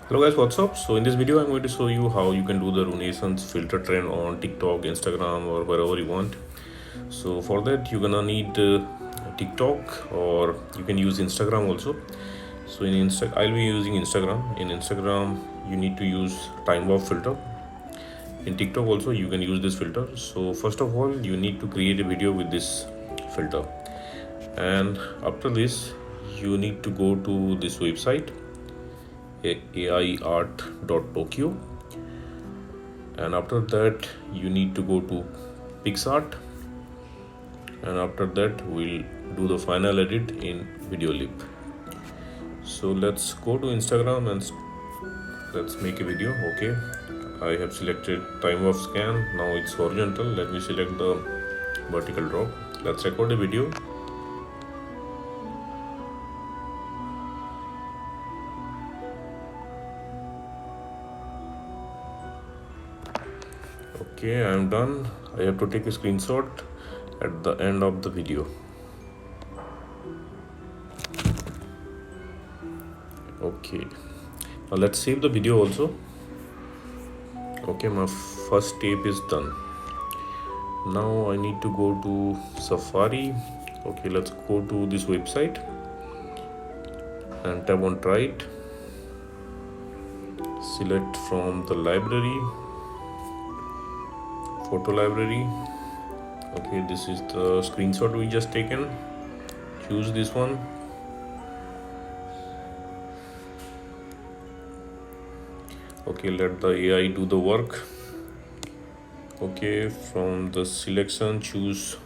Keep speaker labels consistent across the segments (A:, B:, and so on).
A: Hello guys, what's up? So in this video I'm going to show you how you can do the Renaissance filter trend on TikTok, Instagram or wherever you want. So for that you're gonna need TikTok, or you can use Instagram also. So I'll be using Instagram. In Instagram you need to use time warp filter. In TikTok also you can use this filter. So first of all you need to create a video with this filter, and after this you need to go to this website aiart.tokyo, and after that you need to go to PixArt, and after that we'll do the final edit in Videolib. So let's go to Instagram and let's make a video. Okay, I have selected time of scan. Now it's horizontal. Let me select the vertical drop. Let's record a video. Okay, I'm done. I have to take a screenshot at the end of the video. Okay, now let's save the video also. Okay, my first step is done. Now I need to go to Safari. Okay, let's go to this website and tap on try it. Select from the library, photo library. Okay, this is the screenshot we just taken. Choose this one. Okay, let the AI do the work. Okay, from the selection choose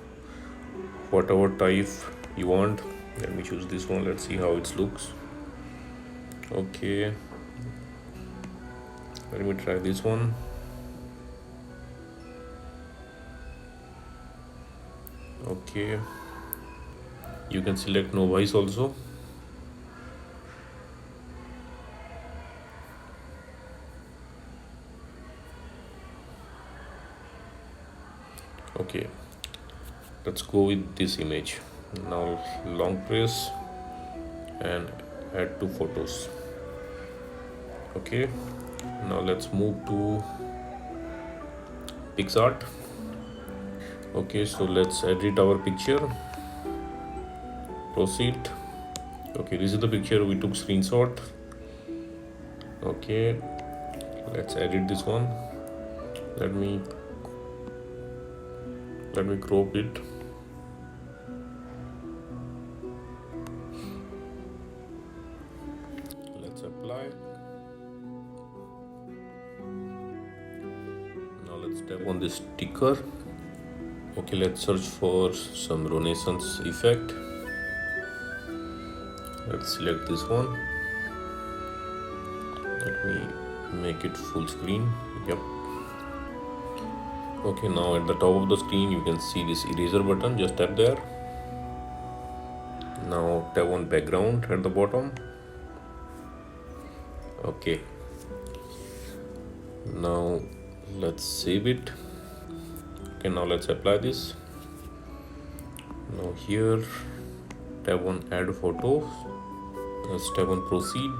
A: whatever type you want. Let me choose this one. Let's see how it looks. Okay, let me try this one. Okay, you can select no voice also. Okay, let's go with this image. Now long press and add to photos. Okay, now let's move to PixArt. Okay, so let's edit our picture. Proceed. Okay, this is the picture we took screenshot. Okay, let's edit this one. Let me crop it. Let's apply. Now let's tap on this sticker. Okay, let's search for some Renaissance effect. Let's select this one. Let me make it full screen. Yep. Okay, now at the top of the screen you can see this eraser button. Just tap there. Now tap on background at the bottom. Okay, now let's save it. Okay, now let's apply this. Now here tap on add photo. Let's tap on proceed.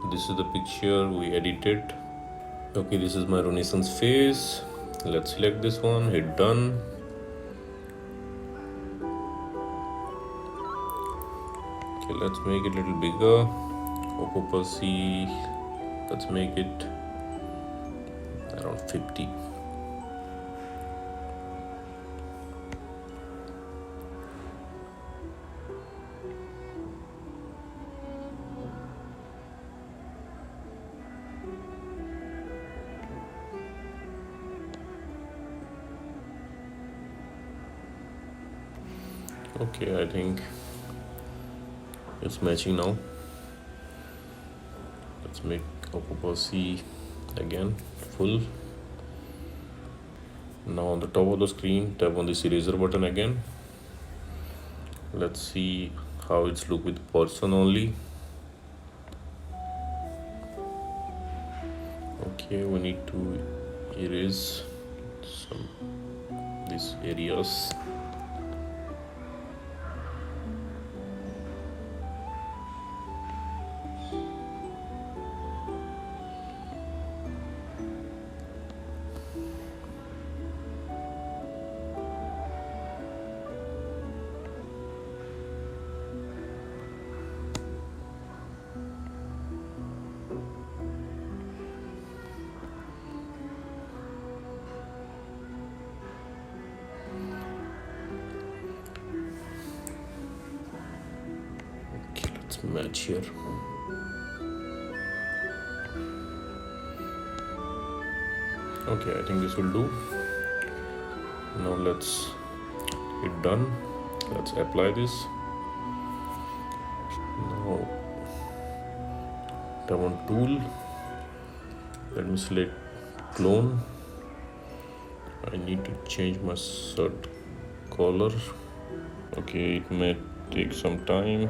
A: This is the picture we edited. Okay, this is my Renaissance face. Let's select this one, hit done. Okay, let's make it a little bigger. Occupancy, let's make it around 50. Okay, I think it's matching now. Let's make occupancy again full. Now on the top of the screen tap on this eraser button again. Let's see how it's look with person only. Okay, we need to erase some these areas. let's match here. Okay, I think this will do. Now let's hit done. Let's apply this. Now tap on tool. Let me select clone. I need to change my shirt color. Okay, it may take some time.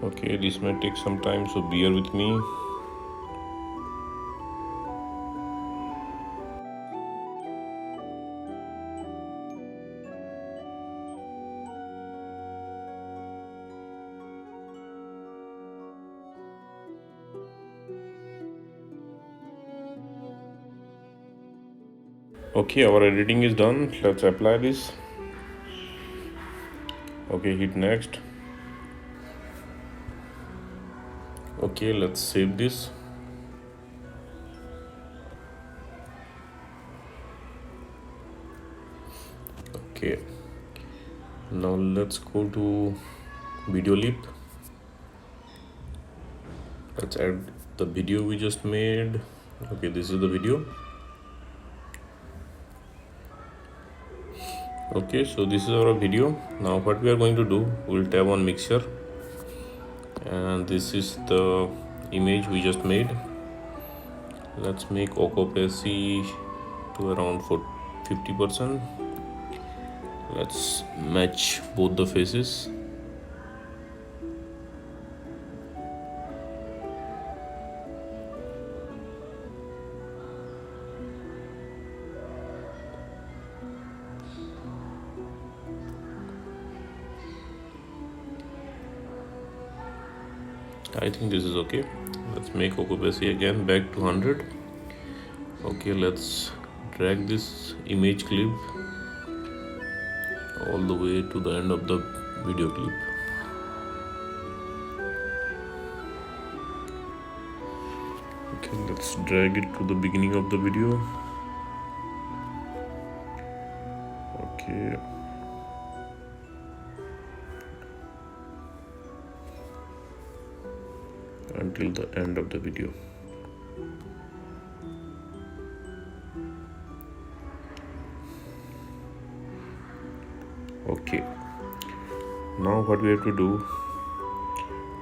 A: Okay, this may take some time, so bear with me. Okay, our editing is done. Let's apply this. Okay, hit next. Okay, let's save this. Okay, now let's go to video lip. Let's add the video we just made. Okay, this is the video. Okay, so this is our video. Now what we are going to do, we'll tap on mixture, and this is the image we just made. Let's make occupancy to around 50%. Let's match both the faces. I think this is okay. Let's make occupancy again back to 100. Okay, let's drag this image clip all the way to the end of the video clip. Okay, let's drag it to the beginning of the video. Okay. Until the end of the video. Okay, now what we have to do,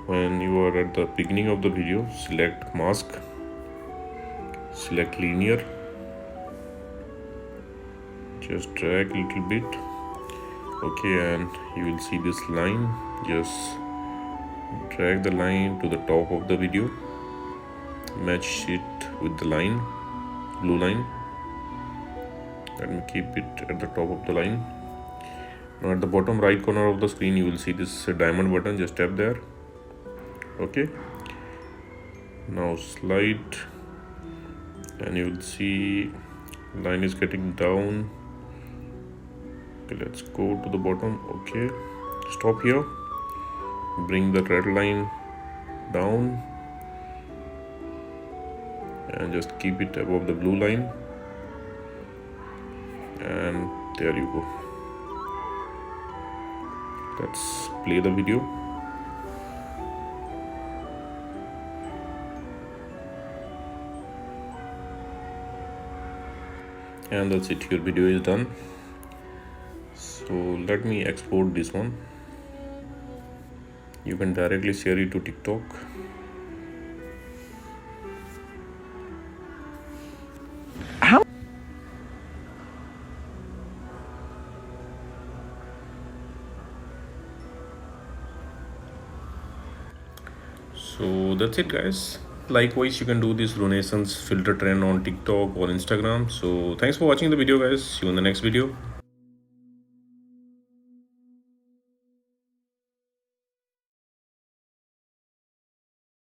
A: when you are at the beginning of the video, select mask, select linear, just drag a little bit. Okay, and you will see this line. Just drag the line to the top of the video, match it with the line, blue line. Let me keep it at the top of the line. Now at the bottom right corner of the screen, you will see this diamond button. Just tap there. Okay, now slide, and you will see line is getting down. Okay, let's go to the bottom. Okay, stop here. Bring the red line down and just keep it above the blue line, and there you go. Let's play the video. And that's it, your video is done. So let me export this one. You can directly share it to TikTok. So that's it, guys. Likewise, you can do this Renaissance filter trend on TikTok or Instagram. So thanks for watching the video, guys. See you in the next video.